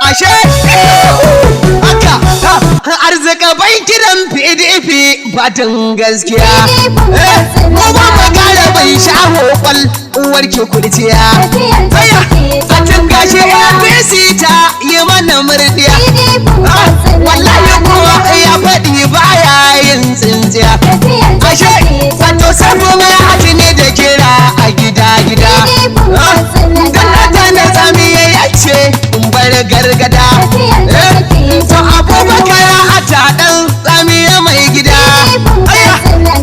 ashe haka arzika bai kiran PDP batun gaskiya kuma magana bai shaho kwal uwar ki kurciya aya a tun gashi APC ta yi mana murdiya wallahi kowa ya faɗi baya yin tsintsiya ashe wato sabu mai haji ne da kira a gida gannata na zami ya ce in bar gargada to abubakar hata dan tsamiya mai gida aya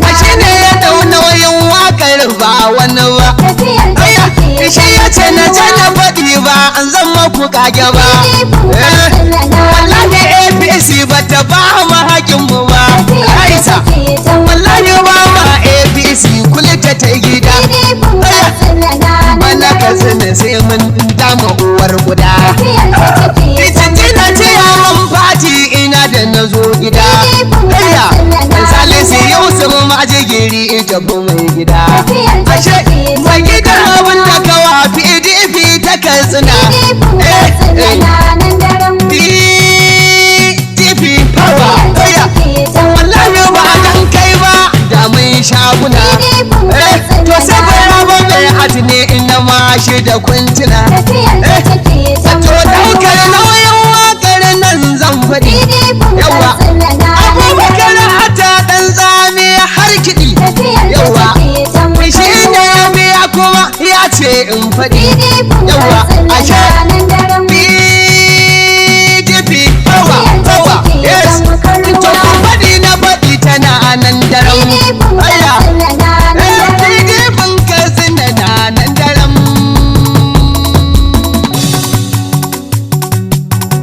ashe ne ya dau nauyin wakar ba wani ba aya shi ya ce na faɗi ba an zan maku kage ba wallahi APC bata ba mu hakin mu ba aisa wallahi ba ma APC kulita ta gida bana ka zina sai mun dama uwar guda ita tina ce yawan fati ina da na zo gida aya salisu yau sun majigiri ita bu mai gida ashe mai gida abin da kawa PDP ta katsina PDP power aya wallahi ba dan kai ba da mun shaguna to sai bayarwa mai hati ne ina ma shi da kuntuna to daukar nauyin wakar nan zan faɗi yawa abubakar hata dan zame har kiɗi yawa shi ne ya biya kuma ya ce in faɗi yawa ashe PDP power yes to faɗi na faɗi tana nan daren aya PDP katsina na nan daren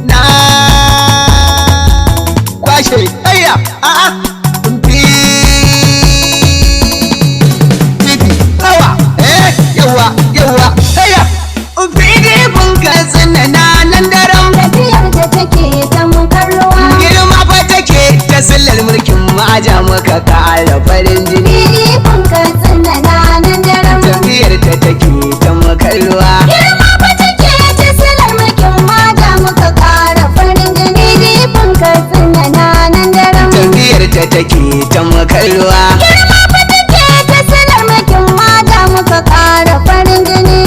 na kwashe aya a'a PDP power yawa aya PDP katsina na nan daren girma fa take ta sillar mulkin ma'aja maka ƙara farin jini tafiyar ta take ta makarwa girma fa take ta sillar mulkin ma'aja maka ƙara farin jini katsina na nan daren tafiyar ta take ta makarwa girma fa take ta sillar mulkin ma'aja maka ƙara farin jini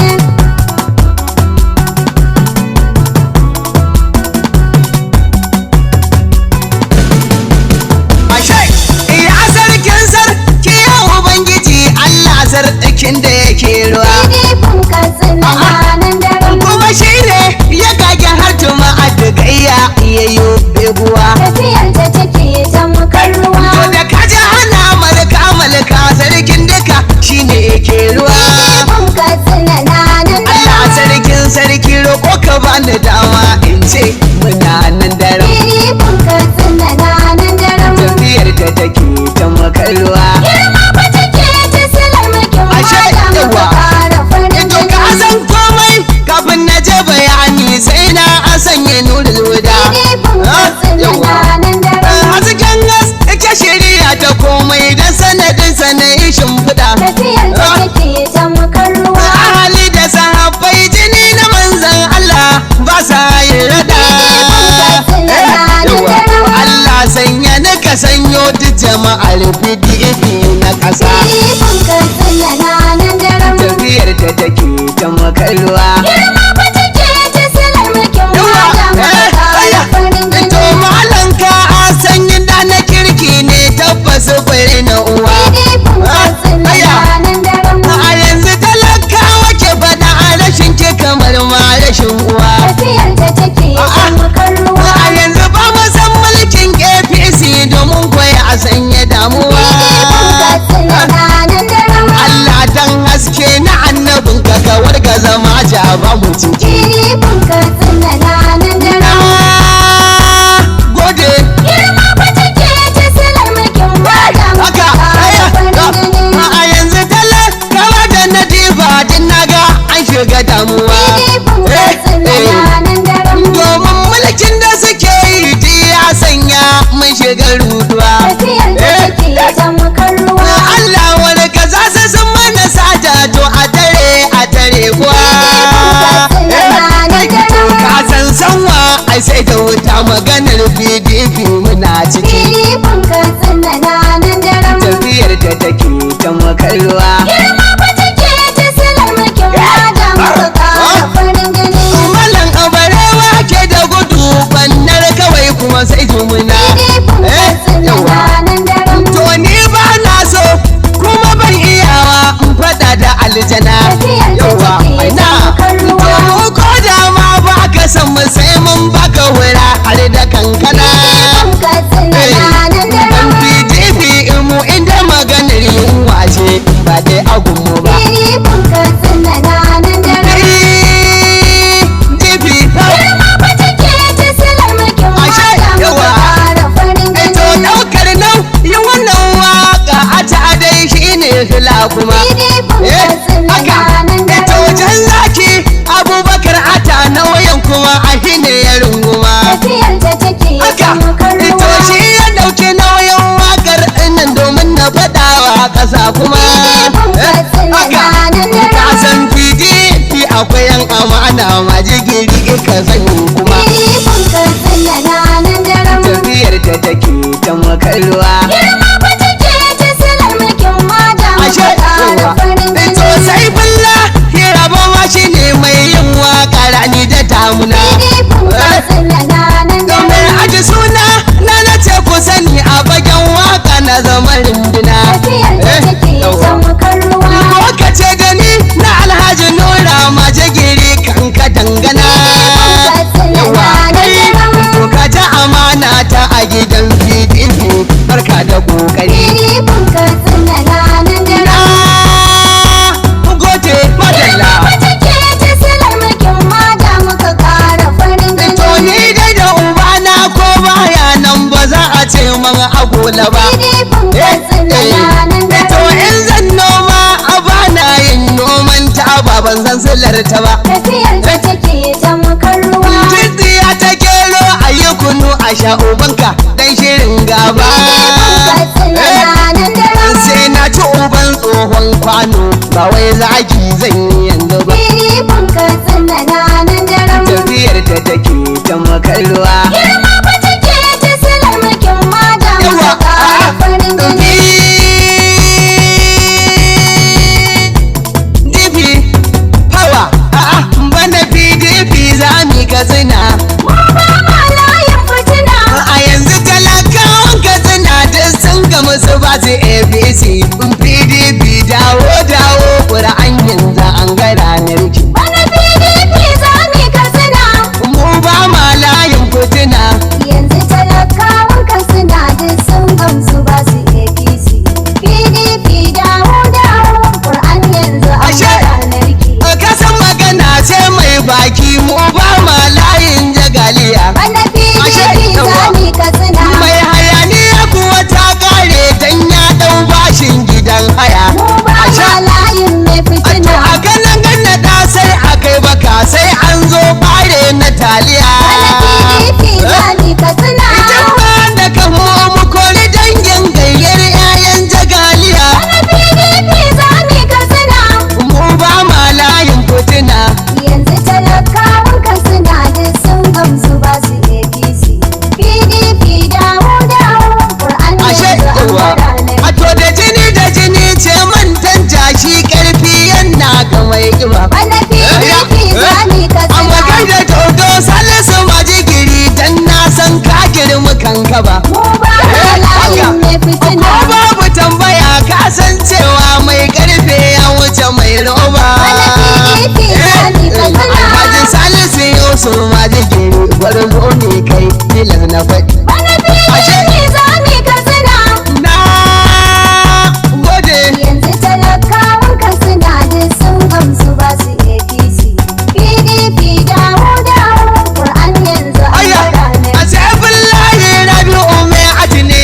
sarkin da yake ruwa kuma shi ne ya gage har tuma a dugayya yayo beguwa to da kaji hana malaka sarkin duka shi ne yake ruwa Allah sarkin sarki roƙo ka bani dama in ce muna nan daren tafiyar ta take ta makarwa kafin na je bayani sai na sanya nurul huda hasken gas ake shirya ta komai don sanadin sanayin shimfiɗa ahali da sahabbai jini na manzan Allah ba sa yi rada Allah sanya na ka sanyo duk jama'ar PDP na ƙasa tafiyar ta take ta makarwa to malanka a sanyin da na kirki ne tabbas fari na uwa a yanzu talakawa ke faɗa a rashin ke kamar ma rashin uwa a yanzu ba mu san mulkin APC domin koya a sanya damuwa Allah dan haske na annabin ka kawar ga zama ja ai sai da wuta maganar PDP muna ciki PDP Katsina na nan daren. tafiyar da take ta makarwa Girma ba take ta silar mulkin mada muka ƙara farin jini. malam abarewa ke da gudu bannar kawai kuma sai jumuna PDP Katsina na nan daren. to ni ba na so kuma ban iyawa in faɗa da aljana Tafiyar da yawa take aina tamkar ruwa. to ko da ma ba ka san mu sai mun baka wura har da kankana PDP Katsina na nan dan daren. PDP mu inda maganar yunwa ce ba dai agunmu ba PDP Katsina na nan daren. PDP Girma ba take ta silar mulkin Ashe, mada muka yawa. ƙara farin to jini. daukar nan yi wannan waka a ta dai shine hila kuma PDP Katsina na nan ita daren. wajen zaki abubakar ata na wayan kuma a hine ya runguma Tafiyar da take tamkar ito ruwa. shi ya dauki nauyin wakar nan domin na faɗawa ƙasa kuma kasan PDP akwai yan amana majigiri ka sani kuma tafiyar da take ta makarwa ashe yawa ito sai bulla hiraba ma shi ne mai yin waka rani da damuna domin aji suna na ce ku sani a bagen waka na zama rinduna lokace da ni na alhaji nura majigiri kan ka dangana yawa ko ka ta amana ta a gidan PDP barka da kokari na gode madalla to ni dai da ubana ko baya nan ba za a ce man agola ba to in zan noma a bana yin noman ta ba ban san silar ta ba Tafiyar da take tamkar ruwa. Jijiya ta gero a yi kunu a sha ubanka dan shirin gaba sai na ci uban tsohon kwano ba wai zaki zan yi yanzu ba tafiyar ta take ta makarwa DP hawa a'a bana PDP za mu katsina a yanzu talakawan katsina duk sun gamu su ba su APC PDP dawo ƙura'an yanzu an ga ranar ki mu ba ma layin fitina Yanzu talakawan Katsina duk sun gamsu ba su APC. PDP dawo, Ƙur'an yanzu an Ashe. ranar ki. kasan magana sai mai baki mu ba ma layin jagaliya Bana Ashe, PDP yawa. zami Katsina. mai hayaniya kuwa ta kare dan ya dau bashin gidan haya Mu ba Ashe. ma layin mai fitina. a ganin ganna da sai akai baka sai an zo bare na taliya Bana PDP zami Katsina. idan ba da kamo mu kori dangin gayyar 'ya'yan jagaliya Bana PDP zami Katsina. mu ba ma layin fitina Yanzu talakawan Katsina duk sun gamsu ba su APC. PDP dawo, Ƙur'an ashe yanzu an yawa ranar a to da jini ce mantan jashi karfi yana ga mai kiba Bana PDP zami amma Katsina. kai da dodo salisu majigiri dan na san ka girma kanka ba Mu ba ma layin mai fitina. ko babu tambaya ka san cewa mai karfe ya wuce mai roba Bana PDP zami Katsina. alhaji salisu yusuf majigiri gwarzo ne kai tilas na faɗi Bana PDP zami Katsina. na gode Yanzu talakawan Katsina duk sun gamsu ba su APC. PDP dawo, Ƙur'an yanzu an Aya, ranar a sai layi rabi'u mai aji ne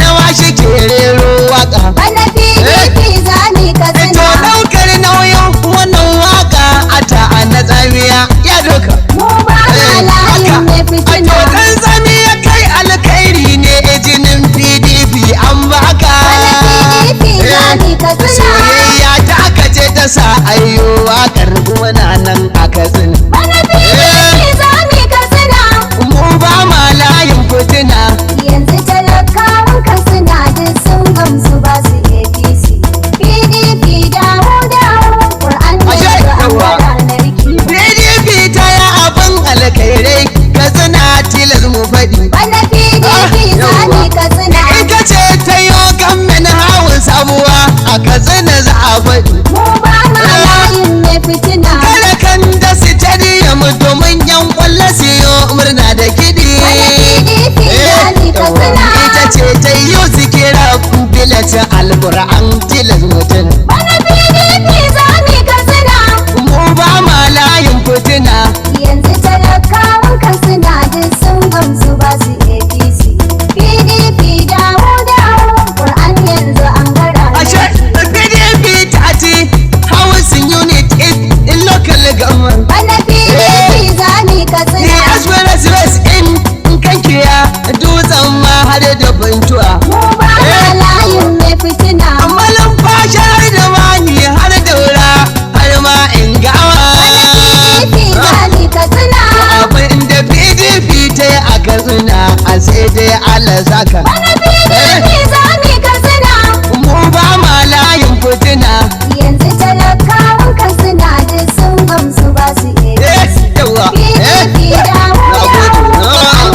rawa shi ke rero waka Bana PDP zami to Katsina. daukar nauyin wannan waka a ta na tsamiya ya doka Mu ba ma layin mai a fitina. to dan tsamiya kai alkhairi ne jinin PDP an baka Bana PDP zami Katsina. soyayya ta aka ce ta sa ayyo wakar kuma na nan a katsina Bana PDP zami Katsina. mu express in kankiya dutsen ma har da bantuwa mu ba ma layin mai fitina. amalin fashar da mani har daura har ma in gawa PDP zani Katsina. abin da PDP ta yi a Katsina a sai dai Allah saka Bana PDP zani Katsina. mu ba ma layin fitina Yanzu talakawan Katsina duk sun gamsu ba su APC. yawa PDP dawo dawo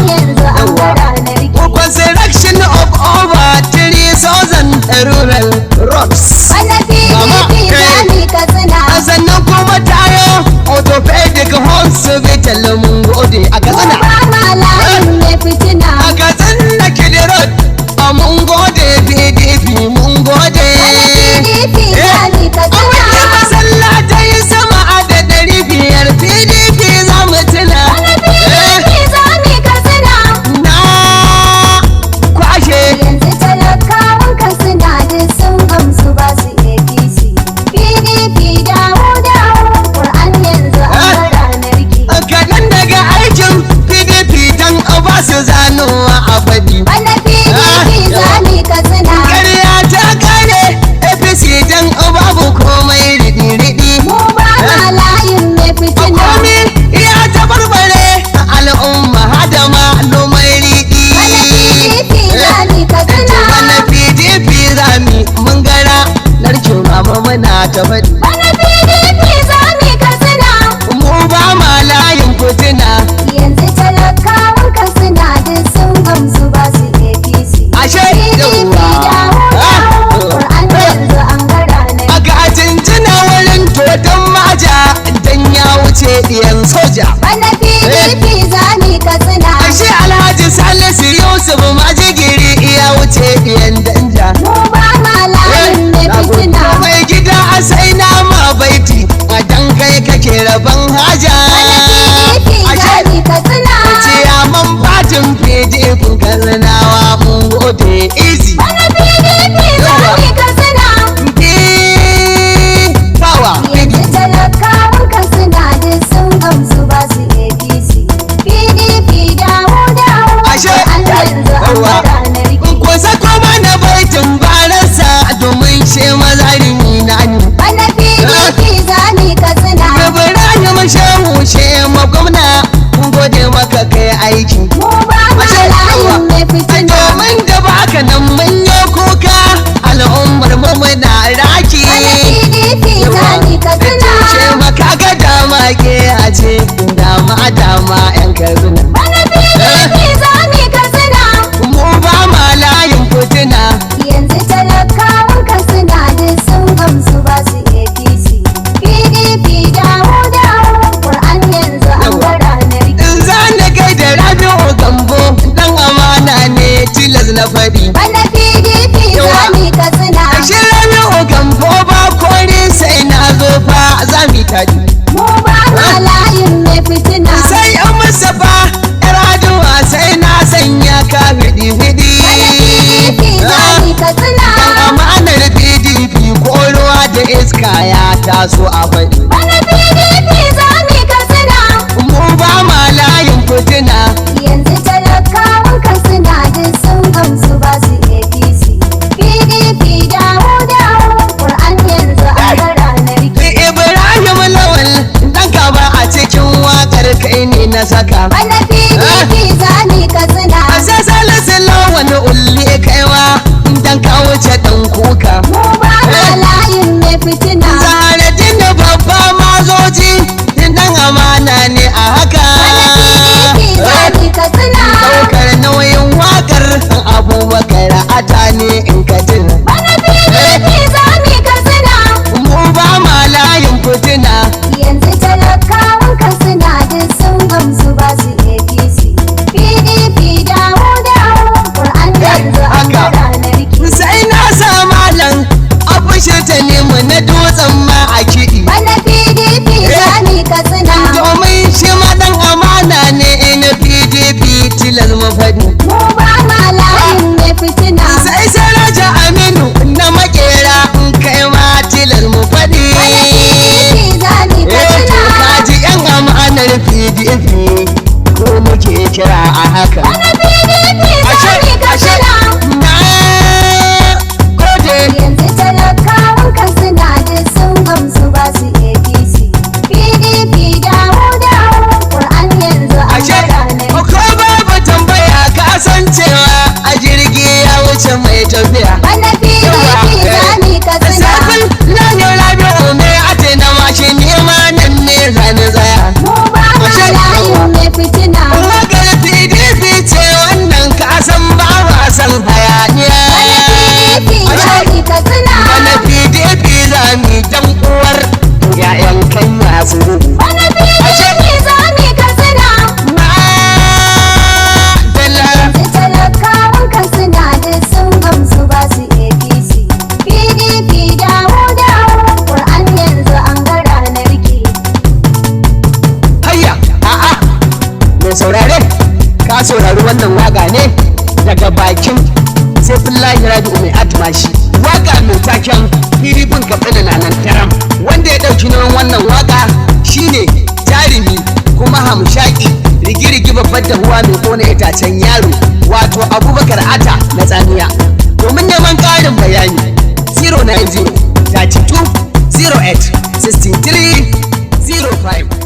yanzu an ga ranar ki. construction of over 3,000 rural roads Bana PDP zani Katsina. sannan kuma tayo orthopedic hospital mun gode a Mu Katsina ba ma layin mai fitina. a Katsina Kidirot mun gode PDP mun gode PDP zani a Katsina. wani masallatai sama a da 500 PDP za mu tuna PDP zani Katsina. na kwashe Yanzu talakawan Katsina duk sun gamsu ba su APC. PDP dawo dawo Qur'an yanzu an ga ranar ki. kaɗan daga aikin PDP don ba su zanowa a faɗi Bana PDP zani Katsina. ƙarya ta kare APC don babu komai riɗi-riɗi Mu ba ma layin mai fitina. komi ya tabarbare al'umma hada ma nomai riɗi Bana PDP zani Katsina. Bana PDP zami mun gara narkin mama muna ta faɗi Bana PDP zani Katsina. mu ba ma layin fitina Yanzu talakawan Katsina duk sun gamsu ba su APC. ashe PDP dawo dawo Qur'an yanzu an ga ranar a ga jinjina wurin dodon maja dan ya wuce ɗiyan soja Bana PDP zani Katsina. ashe alhaji salisu yusuf majigiri ya wuce ɗiyan danja Mu ba ma layin mai fitina. mai gida a sai na ma baiti a dan kai kake rabon haja Bana PDP zani Katsina. ciyaman fatin PDP kallanawa mun gode easy Bana PDP zani Katsina. power Yanzu talakawan Katsina duk sun gamsu ba su APC. PDP dawo dawo Ashe, Qur'an yanzu an ga ranar ki. ko sako mana baitin barasa domin she mazarimi na ni Bana PDP zani Katsina. Ibrahim shehu she magwamna mun gode maka kai aiki Mu ba ma layin mai fitina. domin da baka nan mun yi kuka al'ummar mu muna raki Bana PDP zani Katsina. ce maka ga dama ke a ce dama yan Katsina Bana PDP zani Katsina. mu ba ma layin fitina Yanzu talakawan Katsina duk sun gamsu ba su APC. PDP dawo dawo Qur'an yanzu an ga ranar ki. in za ni kai da Rabi'u Gambo dan amana ne tilas na faɗi Bana PDP zani Katsina. ashe Rabi'u Gambo ba kore sai na zo fa za mu taɗi Mu ba ma layin mai fitina. sai an masa fa yar aduwa sai na sanya ka hidi-hidi Bana PDP zani Katsina. dan amanar PDP ko ruwa da iska ya taso a faɗi Bana PDP zani Katsina. mu ba ma layin fitina Yanzu talakawan Katsina duk sun gamsu ba su APC. PDP dawo dawo Qur'an yanzu an ga ranar ki. Ibrahim Lawal dan ka ba a cikin wakar kai ne na saka Bana PDP zani Katsina. sai salisu lawan ulle kaiwa dan ka wuce dan kuka Mu ba ma layin mai fitina. Zaharaddin da babba kira a haka. Wani PDP zami ka kira. Na gode. Yanzu talakawan Katsina duk sun gamsu ba su APC. PDP dawo dawo, Qur'an yanzu an Ashe, gada ko babu tambaya ka san cewa a jirgi ya wuce mai tafiya. Wani PDP zami ka Safin tsina. lanin rabi'u ne a tena mashi nema nan ne zane zaya. Mu ba ma layin mai fitina. Magar PDP ce wannan kasan ba wasan hayaniya. Wani PDP zami ka tsina. Wani PDP zami dan uwar ya'yan kan masu rubu. Wani PDP zami ka tsina. Dala Yanzu talakawan Katsina duk sun gamsu ba su APC. PDP dawo dawo, Qur'an yanzu an ga ranar ki. hayya a'a mai saurare ka saurari wannan waga ne daga bakin Saifullahi Rabi'u mai admashi waga mai taken firifin katsina na nan taram wanda ya ɗauki nauyin wannan waga shine jarumi kuma hamshaki rigirigi babbar dahuwa mai kona itacen yaro wato Abubakar Ata na tsamiya. Domin neman ƙarin bayani 090 32 08 63 05